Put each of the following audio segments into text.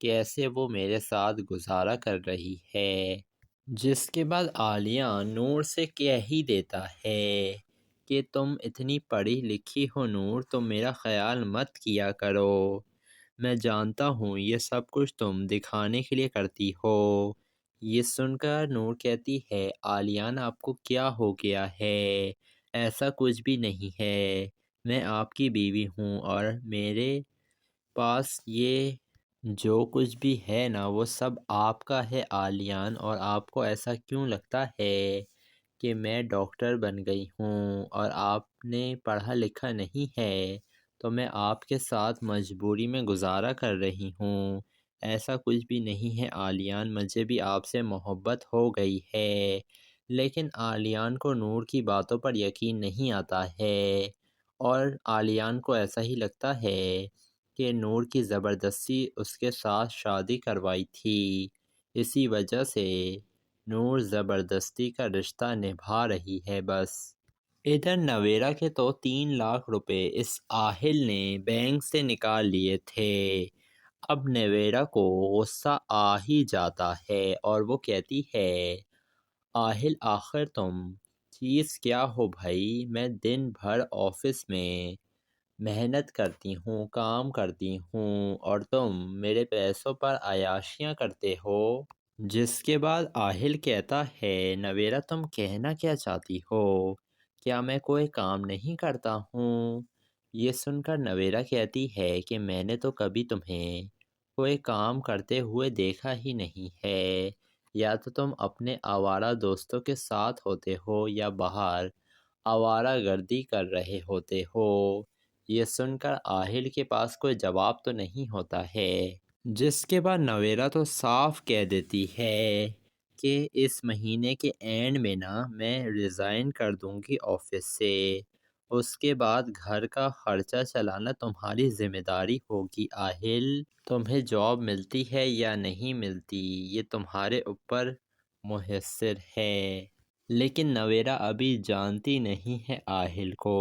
کیسے وہ میرے ساتھ گزارا کر رہی ہے۔ جس کے بعد عالیہ نور سے کہہ ہی دیتا ہے کہ تم اتنی پڑھی لکھی ہو نور، تو میرا خیال مت کیا کرو، میں جانتا ہوں یہ سب کچھ تم دکھانے کے لیے کرتی ہو۔ یہ سن کر نور کہتی ہے عالیان آپ کو کیا ہو گیا ہے، ایسا کچھ بھی نہیں ہے، میں آپ کی بیوی ہوں اور میرے پاس یہ جو کچھ بھی ہے نا وہ سب آپ کا ہے عالیان، اور آپ کو ایسا کیوں لگتا ہے کہ میں ڈاکٹر بن گئی ہوں اور آپ نے پڑھا لکھا نہیں ہے تو میں آپ کے ساتھ مجبوری میں گزارا کر رہی ہوں، ایسا کچھ بھی نہیں ہے عالیان، مجھے بھی آپ سے محبت ہو گئی ہے۔ لیکن عالیان کو نور کی باتوں پر یقین نہیں آتا ہے اور عالیان کو ایسا ہی لگتا ہے کہ نور کی زبردستی اس کے ساتھ شادی کروائی تھی، اسی وجہ سے نور زبردستی کا رشتہ نبھا رہی ہے بس۔ ادھر نویرا کے تو 3 لاکھ روپے اس آہل نے بینک سے نکال لیے تھے۔ اب نویرا کو غصہ آ ہی جاتا ہے اور وہ کہتی ہے آہل آخر تم چیز کیا ہو بھائی، میں دن بھر آفس میں محنت کرتی ہوں، کام کرتی ہوں اور تم میرے پیسوں پر عیاشیاں کرتے ہو۔ جس کے بعد آہل کہتا ہے نویرا تم کہنا کیا چاہتی ہو، کیا میں کوئی کام نہیں کرتا ہوں؟ یہ سن کر نویرا کہتی ہے کہ میں نے تو کبھی تمہیں کوئی کام کرتے ہوئے دیکھا ہی نہیں ہے، یا تو تم اپنے آوارہ دوستوں کے ساتھ ہوتے ہو یا باہر آوارہ گردی کر رہے ہوتے ہو۔ یہ سن کر آہل کے پاس کوئی جواب تو نہیں ہوتا ہے۔ جس کے بعد نویرا تو صاف کہہ دیتی ہے کہ اس مہینے کے اینڈ میں نا میں ریزائن کر دوں گی آفس سے، اس کے بعد گھر کا خرچہ چلانا تمہاری ذمہ داری ہوگی آہل، تمہیں جاب ملتی ہے یا نہیں ملتی یہ تمہارے اوپر منحصر ہے۔ لیکن نویرا ابھی جانتی نہیں ہے آہل کو،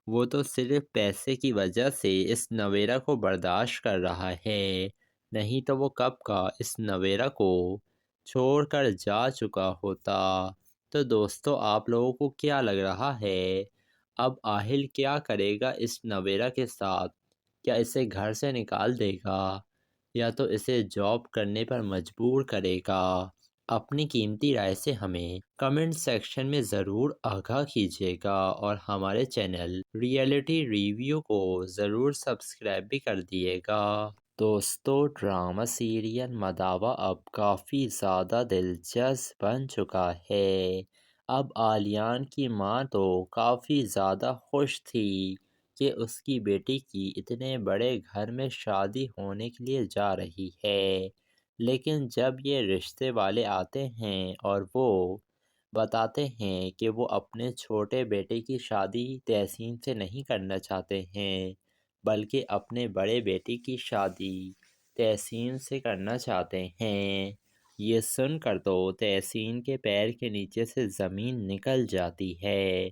وہ تو صرف پیسے کی وجہ سے اس نویرا کو برداشت کر رہا ہے، نہیں تو وہ کب کا اس نویرا کو چھوڑ کر جا چکا ہوتا۔ تو دوستو آپ لوگوں کو کیا لگ رہا ہے اب آہل کیا کرے گا اس نویرا کے ساتھ؟ کیا اسے گھر سے نکال دے گا یا تو اسے جاب کرنے پر مجبور کرے گا؟ اپنی قیمتی رائے سے ہمیں کمنٹ سیکشن میں ضرور آگاہ کیجیے گا اور ہمارے چینل ریئلٹی ریویو کو ضرور سبسکرائب بھی کر دیے گا۔ دوستو ڈرامہ سیریل مداوا اب کافی زیادہ دلچسپ بن چکا ہے۔ اب عالیان کی ماں تو کافی زیادہ خوش تھی کہ اس کی بیٹی کی اتنے بڑے گھر میں شادی ہونے کے لیے جا رہی ہے، لیکن جب یہ رشتے والے آتے ہیں اور وہ بتاتے ہیں کہ وہ اپنے چھوٹے بیٹے کی شادی تحسین سے نہیں کرنا چاہتے ہیں بلکہ اپنے بڑے بیٹے کی شادی تحسین سے کرنا چاہتے ہیں، یہ سن کر تو تحسین کے پیر کے نیچے سے زمین نکل جاتی ہے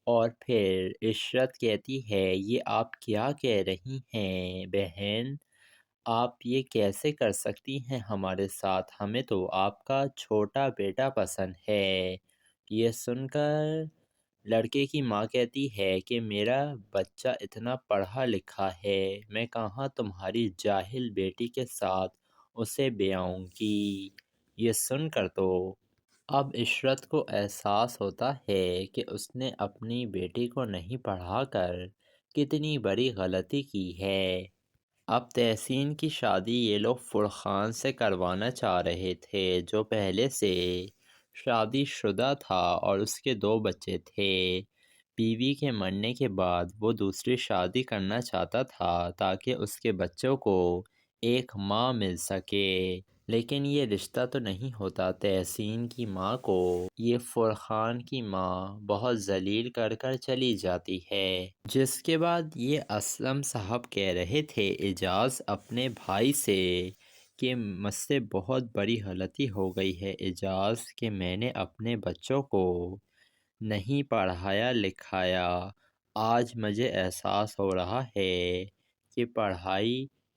اور پھر عشرت کہتی ہے یہ آپ کیا کہہ رہی ہیں بہن، آپ یہ کیسے کر سکتی ہیں ہمارے ساتھ، ہمیں تو آپ کا چھوٹا بیٹا پسند ہے۔ یہ سن کر لڑکے کی ماں کہتی ہے کہ میرا بچہ اتنا پڑھا لکھا ہے، میں کہاں تمہاری جاہل بیٹی کے ساتھ اسے بیاؤں گی۔ یہ سن کر تو اب عشرت کو احساس ہوتا ہے کہ اس نے اپنی بیٹی کو نہیں پڑھا کر کتنی بڑی غلطی کی ہے۔ اب تحسین کی شادی یہ لوگ فرقان سے کروانا چاہ رہے تھے جو پہلے سے شادی شدہ تھا اور اس کے 2 بچے تھے۔ بیوی کے مرنے کے بعد وہ دوسری شادی کرنا چاہتا تھا تاکہ اس کے بچوں کو ایک ماں مل سکے، لیکن یہ رشتہ تو نہیں ہوتا۔ تحسین کی ماں کو یہ فرقان کی ماں بہت ذلیل کر کر چلی جاتی ہے۔ جس کے بعد یہ اسلم صاحب کہہ رہے تھے اعجاز اپنے بھائی سے کہ مجھ سے بہت بڑی غلطی ہو گئی ہے اعجاز کہ میں نے اپنے بچوں کو نہیں پڑھایا لکھایا، آج مجھے احساس ہو رہا ہے کہ پڑھائی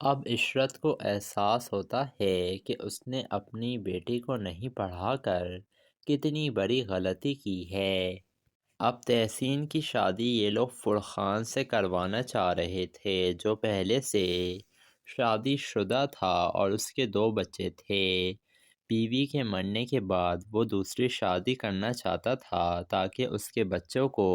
اب عشرت کو احساس ہوتا ہے کہ اس نے اپنی بیٹی کو نہیں پڑھا کر کتنی بڑی غلطی کی ہے۔ اب تحسین کی شادی یہ لوگ فرقان سے کروانا چاہ رہے تھے، جو پہلے سے شادی شدہ تھا اور اس کے 2 بچے تھے۔ بیوی کے مرنے کے بعد وہ دوسری شادی کرنا چاہتا تھا تاکہ اس کے بچوں کو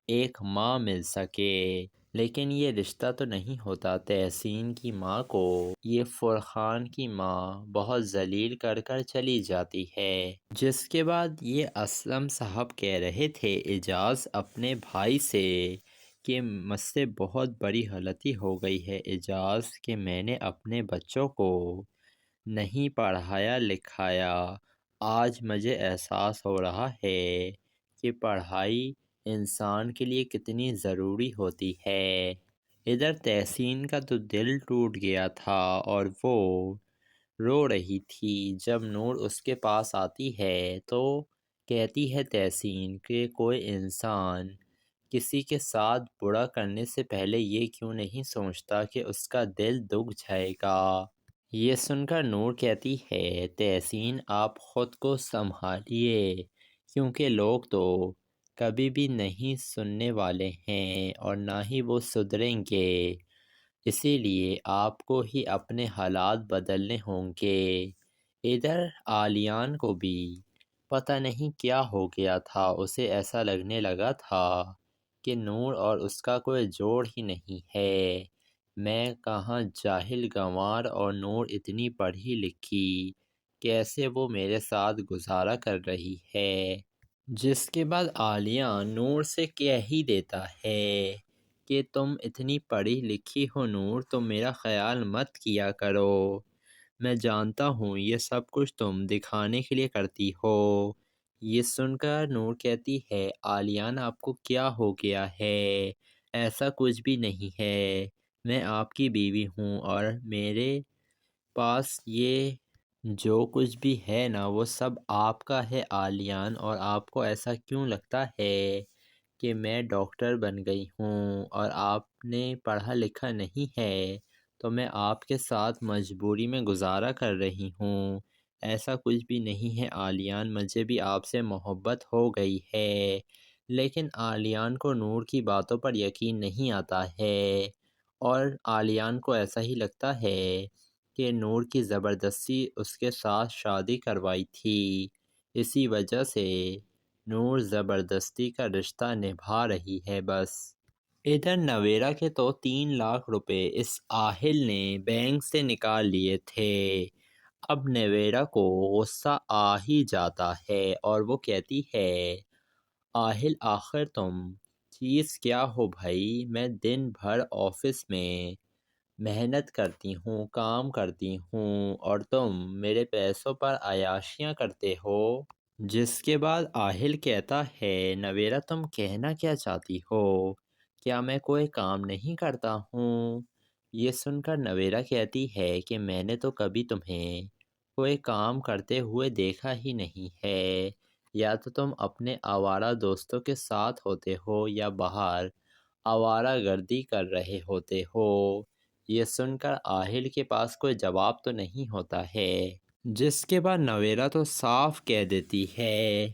ایک ماں مل سکے، لیکن یہ رشتہ تو نہیں ہوتا۔ تحسین کی ماں کو یہ فرقان کی ماں بہت ذلیل کر کر چلی جاتی ہے، جس کے بعد یہ اسلم صاحب کہہ رہے تھے اعجاز اپنے بھائی سے کہ مجھ سے بہت بڑی غلطی ہو گئی ہے اعجاز، کہ میں نے اپنے بچوں کو نہیں پڑھایا لکھایا۔ آج مجھے احساس ہو رہا ہے کہ پڑھائی انسان کے لیے کتنی ضروری ہوتی ہے۔ ادھر تحسین کا تو دل ٹوٹ گیا تھا اور وہ رو رہی تھی۔ جب نور اس کے پاس آتی ہے تو کہتی ہے تحسین کہ کوئی انسان کسی کے ساتھ برا کرنے سے پہلے یہ کیوں نہیں سوچتا کہ اس کا دل دکھ جائے گا۔ یہ سن کر نور کہتی ہے تحسین آپ خود کو سنبھالیے، کیونکہ لوگ تو کبھی بھی نہیں سننے والے ہیں اور نہ ہی وہ سدھریں گے، اسی لیے آپ کو ہی اپنے حالات بدلنے ہوں گے۔ ادھر عالیان کو بھی پتہ نہیں کیا ہو گیا تھا، اسے ایسا لگنے لگا تھا کہ نور اور اس کا کوئی جوڑ ہی نہیں ہے۔ میں کہاں جاہل گنوار اور نور اتنی پڑھی لکھی، کیسے وہ میرے ساتھ گزارا کر رہی ہے۔ جس کے بعد عالیہ نور سے کہہ ہی دیتا ہے کہ تم اتنی پڑھی لکھی ہو نور، تو میرا خیال مت کیا کرو، میں جانتا ہوں یہ سب کچھ تم دکھانے کے لیے کرتی ہو۔ یہ سن کر نور کہتی ہے عالیان آپ کو کیا ہو گیا ہے، ایسا کچھ بھی نہیں ہے، میں آپ کی بیوی ہوں اور میرے پاس یہ جو کچھ بھی ہے نا وہ سب آپ کا ہے عالیان، اور آپ کو ایسا کیوں لگتا ہے کہ میں ڈاکٹر بن گئی ہوں اور آپ نے پڑھا لکھا نہیں ہے تو میں آپ کے ساتھ مجبوری میں گزارا کر رہی ہوں، ایسا کچھ بھی نہیں ہے عالیان، مجھے بھی آپ سے محبت ہو گئی ہے۔ لیکن عالیان کو نور کی باتوں پر یقین نہیں آتا ہے اور عالیان کو ایسا ہی لگتا ہے کہ نور کی زبردستی اس کے ساتھ شادی کروائی تھی، اسی وجہ سے نور زبردستی کا رشتہ نبھا رہی ہے بس۔ ادھر نویرا کے تو 3 لاکھ روپے اس آہل نے بینک سے نکال لیے تھے۔ اب نویرا کو غصہ آ ہی جاتا ہے اور وہ کہتی ہے آہل آخر تم چیز کیا ہو بھائی، میں دن بھر آفس میں محنت کرتی ہوں، کام کرتی ہوں اور تم میرے پیسوں پر عیاشیاں کرتے ہو۔ جس کے بعد آہل کہتا ہے نویرا تم کہنا کیا چاہتی ہو، کیا میں کوئی کام نہیں کرتا ہوں؟ یہ سن کر نویرا کہتی ہے کہ میں نے تو کبھی تمہیں کوئی کام کرتے ہوئے دیکھا ہی نہیں ہے، یا تو تم اپنے آوارہ دوستوں کے ساتھ ہوتے ہو یا باہر آوارہ گردی کر رہے ہوتے ہو۔ یہ سن کر آہل کے پاس کوئی جواب تو نہیں ہوتا ہے، جس کے بعد نویرا تو صاف کہہ دیتی ہے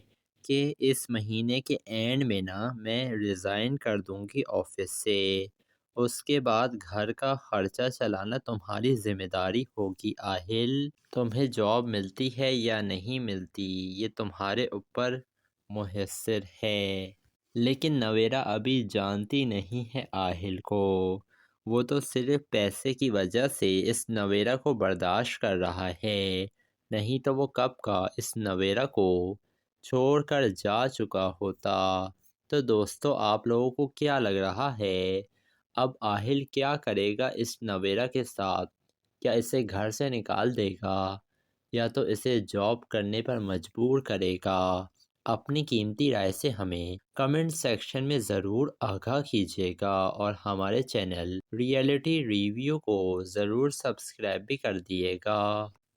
کہ اس مہینے کے اینڈ میں نا میں ریزائن کر دوں گی آفس سے، اس کے بعد گھر کا خرچہ چلانا تمہاری ذمہ داری ہوگی آہل، تمہیں جاب ملتی ہے یا نہیں ملتی یہ تمہارے اوپر منحصر ہے۔ لیکن نویرا ابھی جانتی نہیں ہے آہل کو، وہ تو صرف پیسے کی وجہ سے اس نویرا کو برداشت کر رہا ہے، نہیں تو وہ کب کا اس نویرا کو چھوڑ کر جا چکا ہوتا۔ تو دوستو آپ لوگوں کو کیا لگ رہا ہے اب آہل کیا کرے گا اس نویرا کے ساتھ؟ کیا اسے گھر سے نکال دے گا یا تو اسے جاب کرنے پر مجبور کرے گا؟ اپنی قیمتی رائے سے ہمیں کمنٹ سیکشن میں ضرور آگاہ کیجیے گا اور ہمارے چینل ریئلٹی ریویو کو ضرور سبسکرائب بھی کر دیے گا۔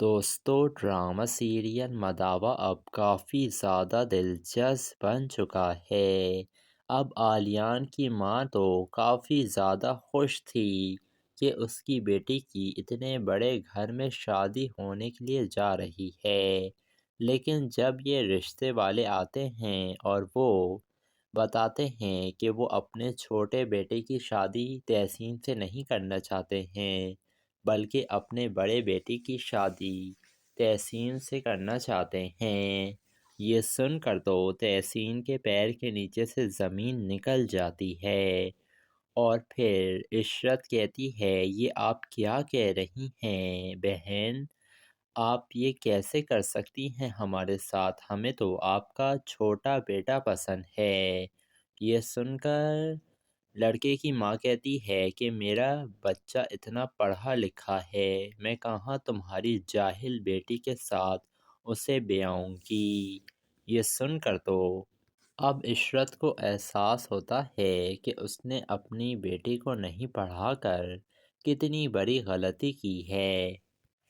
دوستو ڈرامہ سیریل مداوا اب کافی زیادہ دلچسپ بن چکا ہے۔ اب عالیان کی ماں تو کافی زیادہ خوش تھی کہ اس کی بیٹی کی اتنے بڑے گھر میں شادی ہونے کے لیے جا رہی ہے، لیکن جب یہ رشتے والے آتے ہیں اور وہ بتاتے ہیں کہ وہ اپنے چھوٹے بیٹے کی شادی تحسین سے نہیں کرنا چاہتے ہیں بلکہ اپنے بڑے بیٹے کی شادی تحسین سے کرنا چاہتے ہیں، یہ سن کر تو تحسین کے پیر کے نیچے سے زمین نکل جاتی ہے، اور پھر عشرت کہتی ہے یہ آپ کیا کہہ رہی ہیں بہن، آپ یہ کیسے کر سکتی ہیں ہمارے ساتھ، ہمیں تو آپ کا چھوٹا بیٹا پسند ہے۔ یہ سن کر لڑکے کی ماں کہتی ہے کہ میرا بچہ اتنا پڑھا لکھا ہے، میں کہاں تمہاری جاہل بیٹی کے ساتھ اسے بیاؤں گی۔ یہ سن کر تو اب عشرت کو احساس ہوتا ہے کہ اس نے اپنی بیٹی کو نہیں پڑھا کر کتنی بڑی غلطی کی ہے۔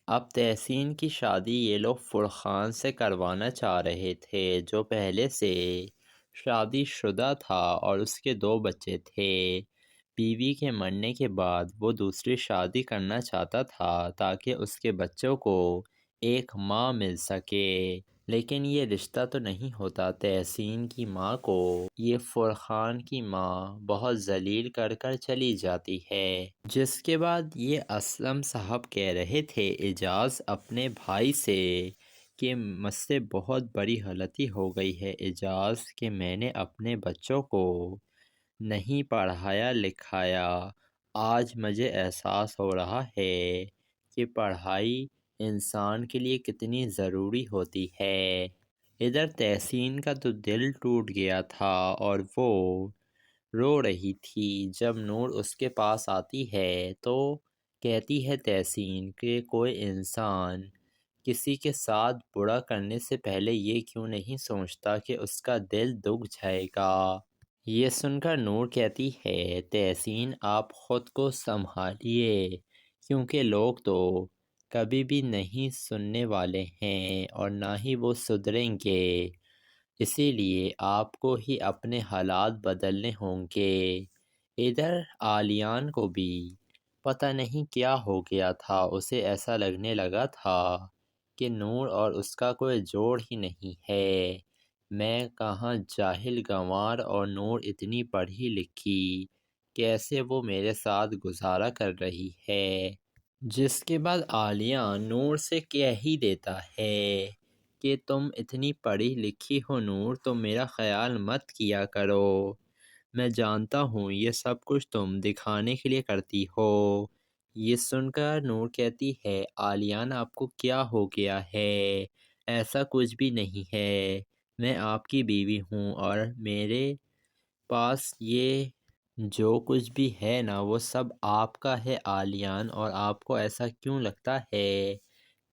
اب تحسین کی شادی یہ لوگ فرقان سے کروانا چاہ رہے تھے، جو پہلے سے شادی شدہ تھا اور اس کے 2 بچے تھے۔ بیوی کے مرنے کے بعد وہ دوسری شادی کرنا چاہتا تھا تاکہ اس کے بچوں کو ایک ماں مل سکے، لیکن یہ رشتہ تو نہیں ہوتا۔ تحسین کی ماں کو یہ فرقان کی ماں بہت ذلیل کر کر چلی جاتی ہے، جس کے بعد یہ اسلم صاحب کہہ رہے تھے اعجاز اپنے بھائی سے کہ مجھ سے بہت بڑی غلطی ہو گئی ہے اعجاز، کہ میں نے اپنے بچوں کو نہیں پڑھایا لکھایا۔ آج مجھے احساس ہو رہا ہے کہ پڑھائی انسان کے لیے کتنی ضروری ہوتی ہے۔ ادھر تحسین کا تو دل ٹوٹ گیا تھا اور وہ رو رہی تھی۔ جب نور اس کے پاس آتی ہے تو کہتی ہے تحسین کہ کوئی انسان کسی کے ساتھ برا کرنے سے پہلے یہ کیوں نہیں سوچتا کہ اس کا دل دکھ جائے گا۔ یہ سن کر نور کہتی ہے تحسین آپ خود کو سنبھالیے، کیونکہ لوگ تو کبھی بھی نہیں سننے والے ہیں اور نہ ہی وہ سدھریں گے، اسی لیے آپ کو ہی اپنے حالات بدلنے ہوں گے۔ ادھر آلیان کو بھی پتہ نہیں کیا ہو گیا تھا، اسے ایسا لگنے لگا تھا کہ نور اور اس کا کوئی جوڑ ہی نہیں ہے۔ میں کہاں جاہل گنوار اور نور اتنی پڑھی لکھی، کیسے وہ میرے ساتھ گزارا کر رہی ہے۔ جس کے بعد عالیہ نور سے کہہ ہی دیتا ہے کہ تم اتنی پڑھی لکھی ہو نور تو میرا خیال مت کیا کرو، میں جانتا ہوں یہ سب کچھ تم دکھانے کے لیے کرتی ہو۔ یہ سن کر نور کہتی ہے عالیان آپ کو کیا ہو گیا ہے، ایسا کچھ بھی نہیں ہے، میں آپ کی بیوی ہوں اور میرے پاس یہ جو کچھ بھی ہے نا وہ سب آپ کا ہے عالیان، اور آپ کو ایسا کیوں لگتا ہے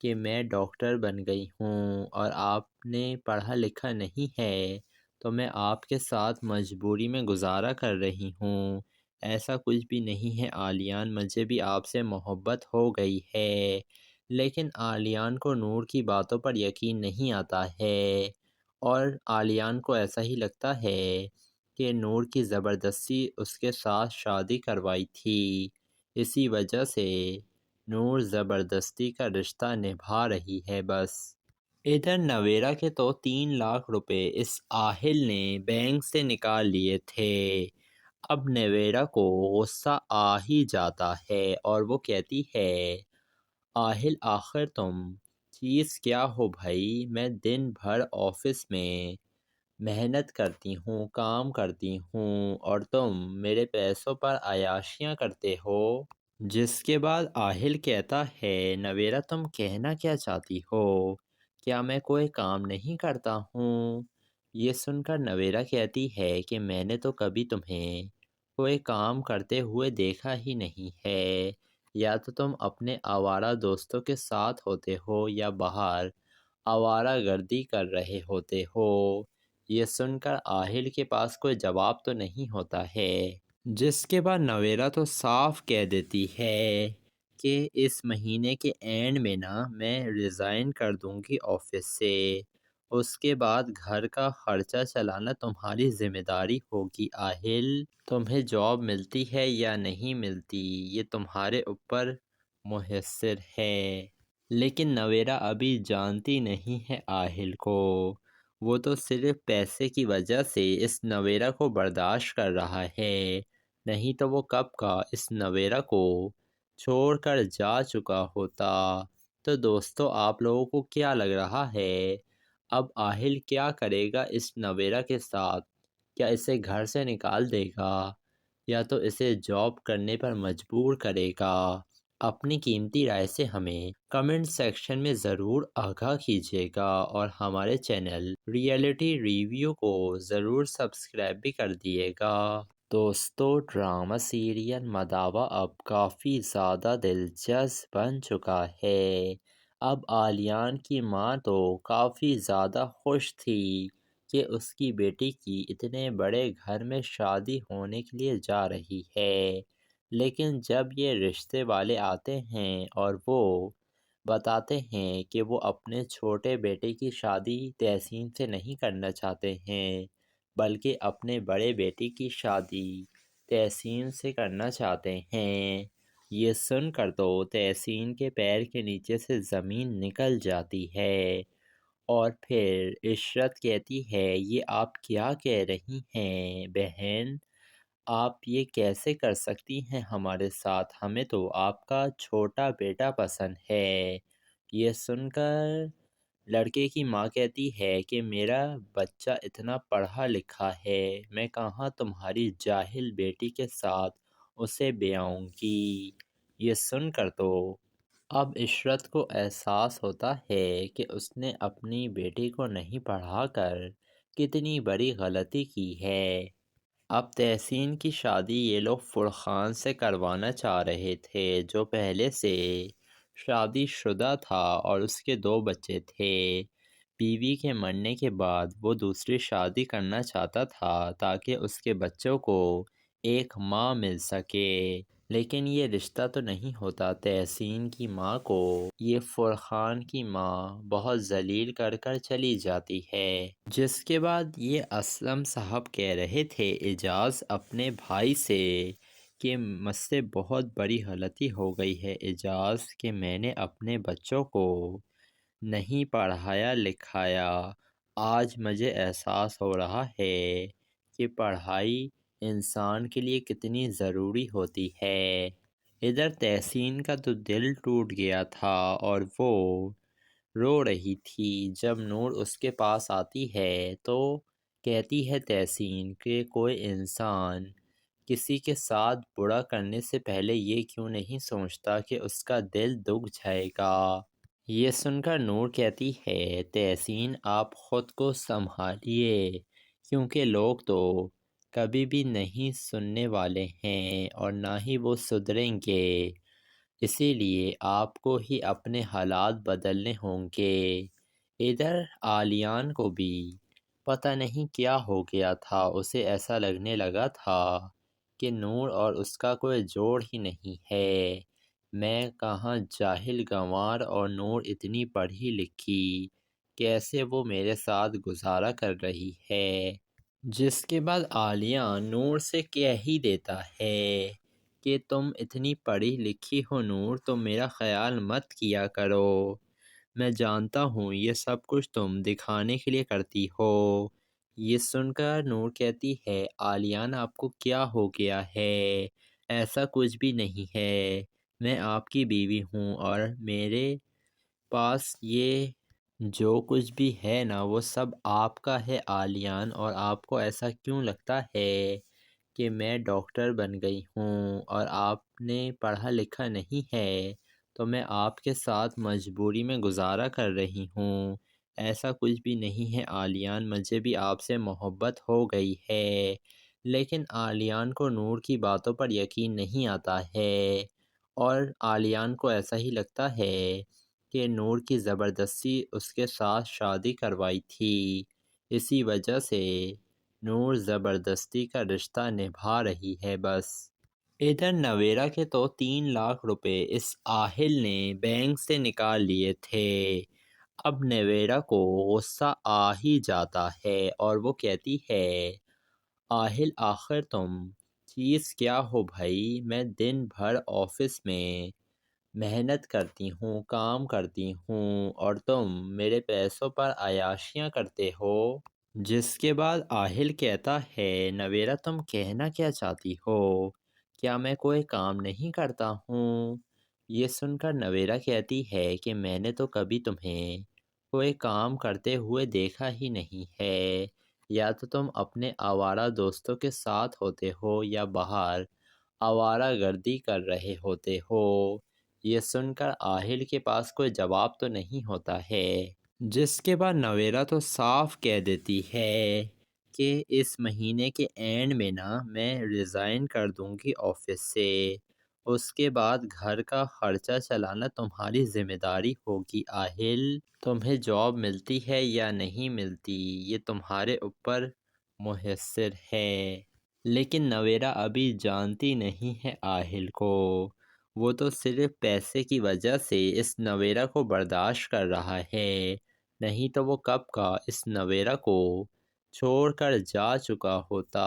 کہ میں ڈاکٹر بن گئی ہوں اور آپ نے پڑھا لکھا نہیں ہے تو میں آپ کے ساتھ مجبوری میں گزارا کر رہی ہوں، ایسا کچھ بھی نہیں ہے عالیان، مجھے بھی آپ سے محبت ہو گئی ہے۔ لیکن عالیان کو نور کی باتوں پر یقین نہیں آتا ہے اور عالیان کو ایسا ہی لگتا ہے کہ نور کی زبردستی اس کے ساتھ شادی کروائی تھی، اسی وجہ سے نور زبردستی کا رشتہ نبھا رہی ہے بس۔ ادھر نویرا کے تو 3 لاکھ روپے اس آہل نے بینک سے نکال لیے تھے۔ اب نویرا کو غصہ آ ہی جاتا ہے اور وہ کہتی ہے آہل آخر تم چیز کیا ہو بھائی، میں دن بھر آفس میں محنت کرتی ہوں، کام کرتی ہوں اور تم میرے پیسوں پر عیاشیاں کرتے ہو۔ جس کے بعد آہل کہتا ہے نویرا تم کہنا کیا چاہتی ہو، کیا میں کوئی کام نہیں کرتا ہوں؟ یہ سن کر نویرا کہتی ہے کہ میں نے تو کبھی تمہیں کوئی کام کرتے ہوئے دیکھا ہی نہیں ہے، یا تو تم اپنے آوارہ دوستوں کے ساتھ ہوتے ہو یا باہر آوارہ گردی کر رہے ہوتے ہو۔ یہ سن کر آہل کے پاس کوئی جواب تو نہیں ہوتا ہے، جس کے بعد نویرا تو صاف کہہ دیتی ہے کہ اس مہینے کے اینڈ میں نا میں ریزائن کر دوں گی آفس سے، اس کے بعد گھر کا خرچہ چلانا تمہاری ذمہ داری ہوگی آہل۔ تمہیں جاب ملتی ہے یا نہیں ملتی یہ تمہارے اوپر منحصر ہے۔ لیکن نویرا ابھی جانتی نہیں ہے آہل کو، وہ تو صرف پیسے کی وجہ سے اس نویرا کو برداشت کر رہا ہے، نہیں تو وہ کب کا اس نویرا کو چھوڑ کر جا چکا ہوتا۔ تو دوستو آپ لوگوں کو کیا لگ رہا ہے اب آہل کیا کرے گا اس نویرا کے ساتھ؟ کیا اسے گھر سے نکال دے گا یا تو اسے جاب کرنے پر مجبور کرے گا؟ اپنی قیمتی رائے سے ہمیں کمنٹ سیکشن میں ضرور آگاہ کیجیے گا اور ہمارے چینل ریئلٹی ریویو کو ضرور سبسکرائب بھی کر دیے گا۔ دوستو ڈرامہ سیریل مداوا اب کافی زیادہ دلچسپ بن چکا ہے۔ اب آلیان کی ماں تو کافی زیادہ خوش تھی کہ اس کی بیٹی کی اتنے بڑے گھر میں شادی ہونے کے لیے جا رہی ہے، لیکن جب یہ رشتے والے آتے ہیں اور وہ بتاتے ہیں کہ وہ اپنے چھوٹے بیٹے کی شادی تحسین سے نہیں کرنا چاہتے ہیں بلکہ اپنے بڑے بیٹے کی شادی تحسین سے کرنا چاہتے ہیں، یہ سن کر تو تحسین کے پیر کے نیچے سے زمین نکل جاتی ہے اور پھر عشرت کہتی ہے یہ آپ کیا کہہ رہی ہیں بہن، آپ یہ کیسے کر سکتی ہیں ہمارے ساتھ، ہمیں تو آپ کا چھوٹا بیٹا پسند ہے۔ یہ سن کر لڑکے کی ماں کہتی ہے کہ میرا بچہ اتنا پڑھا لکھا ہے، میں کہاں تمہاری جاہل بیٹی کے ساتھ اسے بیاؤں گی۔ یہ سن کر تو اب عشرت کو احساس ہوتا ہے کہ اس نے اپنی بیٹی کو نہیں پڑھا کر کتنی بڑی غلطی کی ہے۔ اب تحسین کی شادی یہ لوگ فرقان سے کروانا چاہ رہے تھے جو پہلے سے شادی شدہ تھا اور اس کے 2 بچے تھے۔ بیوی کے مرنے کے بعد وہ دوسری شادی کرنا چاہتا تھا تاکہ اس کے بچوں کو ایک ماں مل سکے، لیکن یہ رشتہ تو نہیں ہوتا۔ تحسین کی ماں کو یہ فرقان کی ماں بہت ذلیل کر کر چلی جاتی ہے، جس کے بعد یہ اسلم صاحب کہہ رہے تھے اعجاز اپنے بھائی سے کہ مجھ سے بہت بڑی غلطی ہو گئی ہے اعجاز کہ میں نے اپنے بچوں کو نہیں پڑھایا لکھایا، آج مجھے احساس ہو رہا ہے کہ پڑھائی انسان کے لیے کتنی ضروری ہوتی ہے۔ ادھر تحسین کا تو دل ٹوٹ گیا تھا اور وہ رو رہی تھی۔ جب نور اس کے پاس آتی ہے تو کہتی ہے تحسین کہ کوئی انسان کسی کے ساتھ برا کرنے سے پہلے یہ کیوں نہیں سوچتا کہ اس کا دل دکھ جائے گا۔ یہ سن کر نور کہتی ہے تحسین آپ خود کو سنبھالیے کیونکہ لوگ تو کبھی بھی نہیں سننے والے ہیں اور نہ ہی وہ سدھریں گے، اسی لیے آپ کو ہی اپنے حالات بدلنے ہوں گے۔ ادھر آلیان کو بھی پتہ نہیں کیا ہو گیا تھا، اسے ایسا لگنے لگا تھا کہ نور اور اس کا کوئی جوڑ ہی نہیں ہے۔ میں کہاں جاہل گنوار اور نور اتنی پڑھی لکھی، کیسے وہ میرے ساتھ گزارا کر رہی ہے۔ جس کے بعد عالیہ نور سے کہہ ہی دیتا ہے کہ تم اتنی پڑھی لکھی ہو نور تو میرا خیال مت کیا کرو، میں جانتا ہوں یہ سب کچھ تم دکھانے کے لیے کرتی ہو۔ یہ سن کر نور کہتی ہے عالیان آپ کو کیا ہو گیا ہے، ایسا کچھ بھی نہیں ہے، میں آپ کی بیوی ہوں اور میرے پاس یہ جو کچھ بھی ہے نا وہ سب آپ کا ہے عالیان، اور آپ کو ایسا کیوں لگتا ہے کہ میں ڈاکٹر بن گئی ہوں اور آپ نے پڑھا لکھا نہیں ہے تو میں آپ کے ساتھ مجبوری میں گزارا کر رہی ہوں، ایسا کچھ بھی نہیں ہے عالیان، مجھے بھی آپ سے محبت ہو گئی ہے۔ لیکن عالیان کو نور کی باتوں پر یقین نہیں آتا ہے اور عالیان کو ایسا ہی لگتا ہے کہ نور کی زبردستی اس کے ساتھ شادی کروائی تھی، اسی وجہ سے نور زبردستی کا رشتہ نبھا رہی ہے بس۔ ادھر نویرا کے تو 3 لاکھ روپے اس آہل نے بینک سے نکال لیے تھے۔ اب نویرا کو غصہ آ ہی جاتا ہے اور وہ کہتی ہے آہل آخر تم چیز کیا ہو بھائی، میں دن بھر آفس میں محنت کرتی ہوں، کام کرتی ہوں اور تم میرے پیسوں پر عیاشیاں کرتے ہو۔ جس کے بعد آہل کہتا ہے نویرا تم کہنا کیا چاہتی ہو، کیا میں کوئی کام نہیں کرتا ہوں؟ یہ سن کر نویرا کہتی ہے کہ میں نے تو کبھی تمہیں کوئی کام کرتے ہوئے دیکھا ہی نہیں ہے، یا تو تم اپنے آوارہ دوستوں کے ساتھ ہوتے ہو یا باہر آوارہ گردی کر رہے ہوتے ہو۔ یہ سن کر آہل کے پاس کوئی جواب تو نہیں ہوتا ہے، جس کے بعد نویرا تو صاف کہہ دیتی ہے کہ اس مہینے کے اینڈ میں میں ریزائن کر دوں گی آفس سے، اس کے بعد گھر کا خرچہ چلانا تمہاری ذمہ داری ہوگی آہل، تمہیں جاب ملتی ہے یا نہیں ملتی یہ تمہارے اوپر منحصر ہے۔ لیکن نویرا ابھی جانتی نہیں ہے آہل کو، وہ تو صرف پیسے کی وجہ سے اس نویرا کو برداشت کر رہا ہے، نہیں تو وہ کب کا اس نویرا کو چھوڑ کر جا چکا ہوتا۔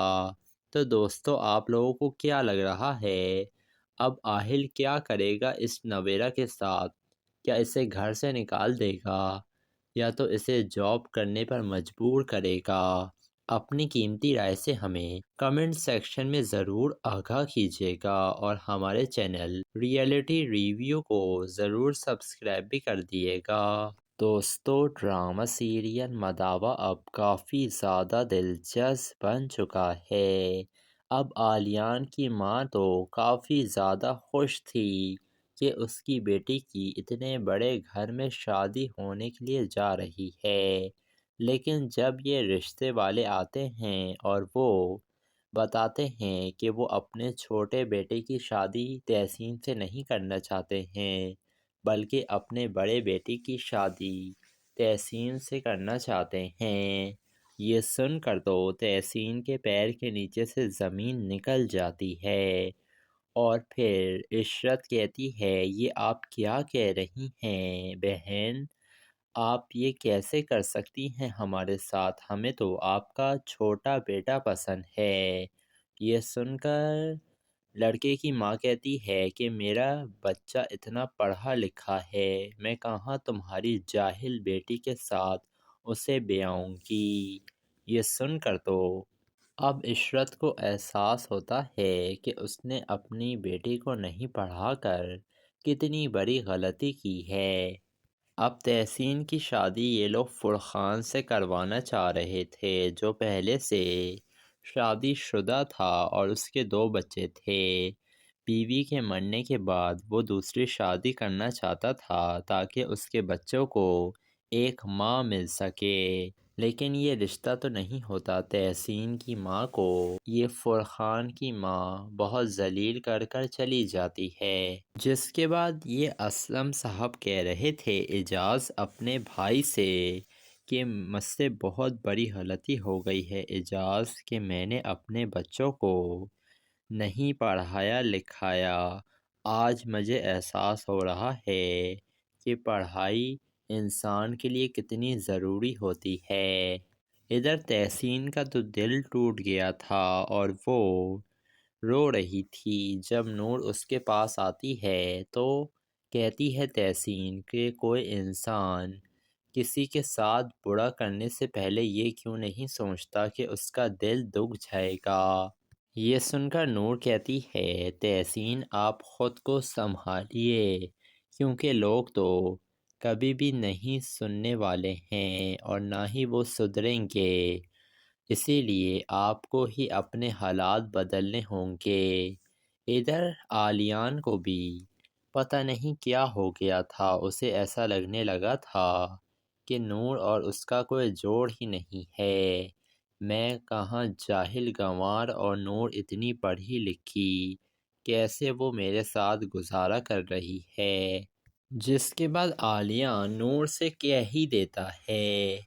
تو دوستو آپ لوگوں کو کیا لگ رہا ہے اب آہل کیا کرے گا اس نویرا کے ساتھ؟ کیا اسے گھر سے نکال دے گا یا تو اسے جاب کرنے پر مجبور کرے گا؟ اپنی قیمتی رائے سے ہمیں کمنٹ سیکشن میں ضرور آگاہ کیجیے گا اور ہمارے چینل ریئلٹی ریویو کو ضرور سبسکرائب بھی کر دیے گا۔ دوستو ڈرامہ سیریل مداوا اب کافی زیادہ دلچسپ بن چکا ہے۔ اب آلیان کی ماں تو کافی زیادہ خوش تھی کہ اس کی بیٹی کی اتنے بڑے گھر میں شادی ہونے کے لیے جا رہی ہے، لیکن جب یہ رشتے والے آتے ہیں اور وہ بتاتے ہیں کہ وہ اپنے چھوٹے بیٹے کی شادی تحسین سے نہیں کرنا چاہتے ہیں بلکہ اپنے بڑے بیٹے کی شادی تحسین سے کرنا چاہتے ہیں، یہ سن کر تو تحسین کے پیر کے نیچے سے زمین نکل جاتی ہے اور پھر عشرت کہتی ہے یہ آپ کیا کہہ رہی ہیں بہن، آپ یہ کیسے کر سکتی ہیں ہمارے ساتھ، ہمیں تو آپ کا چھوٹا بیٹا پسند ہے۔ یہ سن کر لڑکے کی ماں کہتی ہے کہ میرا بچہ اتنا پڑھا لکھا ہے، میں کہاں تمہاری جاہل بیٹی کے ساتھ اسے بیاؤں گی۔ یہ سن کر تو اب عشرت کو احساس ہوتا ہے کہ اس نے اپنی بیٹی کو نہیں پڑھا کر کتنی بڑی غلطی کی ہے۔ اب تحسین کی شادی یہ لوگ فرقان سے کروانا چاہ رہے تھے جو پہلے سے شادی شدہ تھا اور اس کے 2 بچے تھے۔ بیوی کے مرنے کے بعد وہ دوسری شادی کرنا چاہتا تھا تاکہ اس کے بچوں کو ایک ماں مل سکے، لیکن یہ رشتہ تو نہیں ہوتا۔ تحسین کی ماں کو یہ فرقان کی ماں بہت ذلیل کر کر چلی جاتی ہے، جس کے بعد یہ اسلم صاحب کہہ رہے تھے اعجاز اپنے بھائی سے کہ مجھ سے بہت بڑی غلطی ہو گئی ہے اعجاز کہ میں نے اپنے بچوں کو نہیں پڑھایا لکھایا، آج مجھے احساس ہو رہا ہے کہ پڑھائی انسان کے لیے کتنی ضروری ہوتی ہے۔ ادھر تحسین کا تو دل ٹوٹ گیا تھا اور وہ رو رہی تھی جب نور اس کے پاس آتی ہے تو کہتی ہے تحسین کہ کوئی انسان کسی کے ساتھ برا کرنے سے پہلے یہ کیوں نہیں سوچتا کہ اس کا دل دکھ جائے گا۔ یہ سن کر نور کہتی ہے تحسین آپ خود کو سنبھالیے کیونکہ لوگ تو کبھی بھی نہیں سننے والے ہیں اور نہ ہی وہ سدھریں گے، اسی لیے آپ کو ہی اپنے حالات بدلنے ہوں گے۔ ادھر آلیان کو بھی پتہ نہیں کیا ہو گیا تھا، اسے ایسا لگنے لگا تھا کہ نور اور اس کا کوئی جوڑ ہی نہیں ہے، میں کہاں جاہل گنوار اور نور اتنی پڑھی لکھی، کیسے وہ میرے ساتھ گزارا کر رہی ہے۔ جس کے بعد عالیہ نور سے کہہ ہی دیتا ہے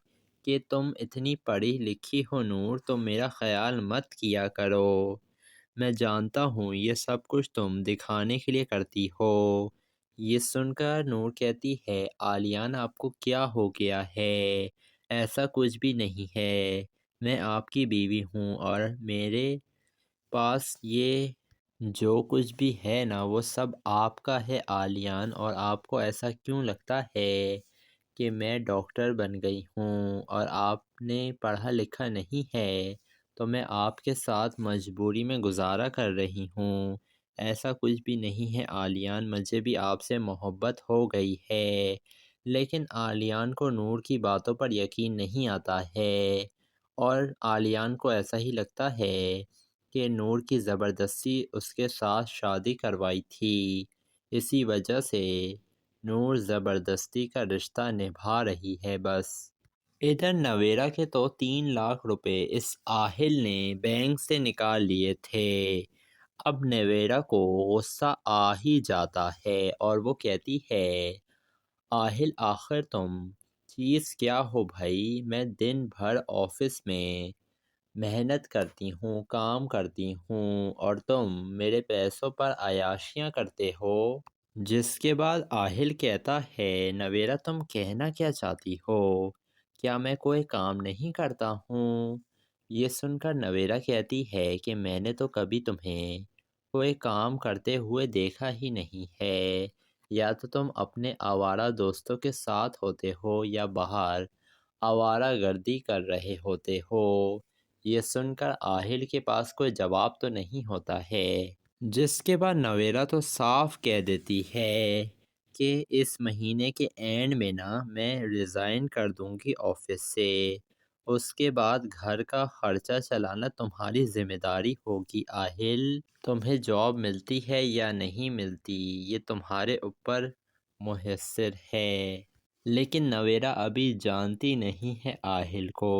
کہ تم اتنی پڑھی لکھی ہو نور تو میرا خیال مت کیا کرو، میں جانتا ہوں یہ سب کچھ تم دکھانے کے لیے کرتی ہو یہ سن کر نور کہتی ہے عالیان آپ کو کیا ہو گیا ہے؟ ایسا کچھ بھی نہیں ہے، میں آپ کی بیوی ہوں اور میرے پاس یہ جو کچھ بھی ہے نا وہ سب آپ کا ہے عالیان، اور آپ کو ایسا کیوں لگتا ہے کہ میں ڈاکٹر بن گئی ہوں اور آپ نے پڑھا لکھا نہیں ہے تو میں آپ کے ساتھ مجبوری میں گزارا کر رہی ہوں؟ ایسا کچھ بھی نہیں ہے عالیان، مجھے بھی آپ سے محبت ہو گئی ہے۔ لیکن عالیان کو نور کی باتوں پر یقین نہیں آتا ہے اور عالیان کو ایسا ہی لگتا ہے کہ نور کی زبردستی اس کے ساتھ شادی کروائی تھی، اسی وجہ سے نور زبردستی کا رشتہ نبھا رہی ہے بس۔ ادھر نویرا کے تو 3 لاکھ روپے اس آہل نے بینک سے نکال لیے تھے۔ اب نویرا کو غصہ آ ہی جاتا ہے اور وہ کہتی ہے آہل آخر تم چیز کیا ہو بھائی؟ میں دن بھر آفس میں محنت کرتی ہوں، کام کرتی ہوں اور تم میرے پیسوں پر عیاشیاں کرتے ہو۔ جس کے بعد آہل کہتا ہے نویرا تم کہنا کیا چاہتی ہو؟ کیا میں کوئی کام نہیں کرتا ہوں؟ یہ سن کر نویرا کہتی ہے کہ میں نے تو کبھی تمہیں کوئی کام کرتے ہوئے دیکھا ہی نہیں ہے، یا تو تم اپنے آوارہ دوستوں کے ساتھ ہوتے ہو یا باہر آوارہ گردی کر رہے ہوتے ہو۔ یہ سن کر آہل کے پاس کوئی جواب تو نہیں ہوتا ہے، جس کے بعد نویرا تو صاف کہہ دیتی ہے کہ اس مہینے کے اینڈ میں نا میں ریزائن کر دوں گی آفس سے، اس کے بعد گھر کا خرچہ چلانا تمہاری ذمہ داری ہوگی آہل، تمہیں جاب ملتی ہے یا نہیں ملتی یہ تمہارے اوپر منحصر ہے۔ لیکن نویرا ابھی جانتی نہیں ہے آہل کو،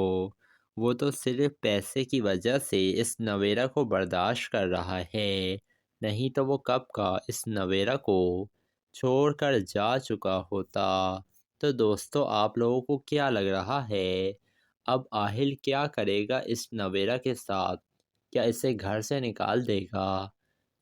وہ تو صرف پیسے کی وجہ سے اس نویرا کو برداشت کر رہا ہے، نہیں تو وہ کب کا اس نویرا کو چھوڑ کر جا چکا ہوتا۔ تو دوستو آپ لوگوں کو کیا لگ رہا ہے اب آہل کیا کرے گا اس نویرا کے ساتھ؟ کیا اسے گھر سے نکال دے گا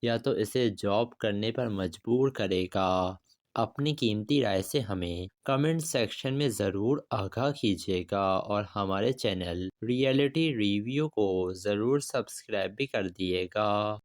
یا تو اسے جاب کرنے پر مجبور کرے گا؟ اپنی قیمتی رائے سے ہمیں کمنٹ سیکشن میں ضرور آگاہ کیجیے گا اور ہمارے چینل ریئلٹی ریویو کو ضرور سبسکرائب بھی کر دیے گا۔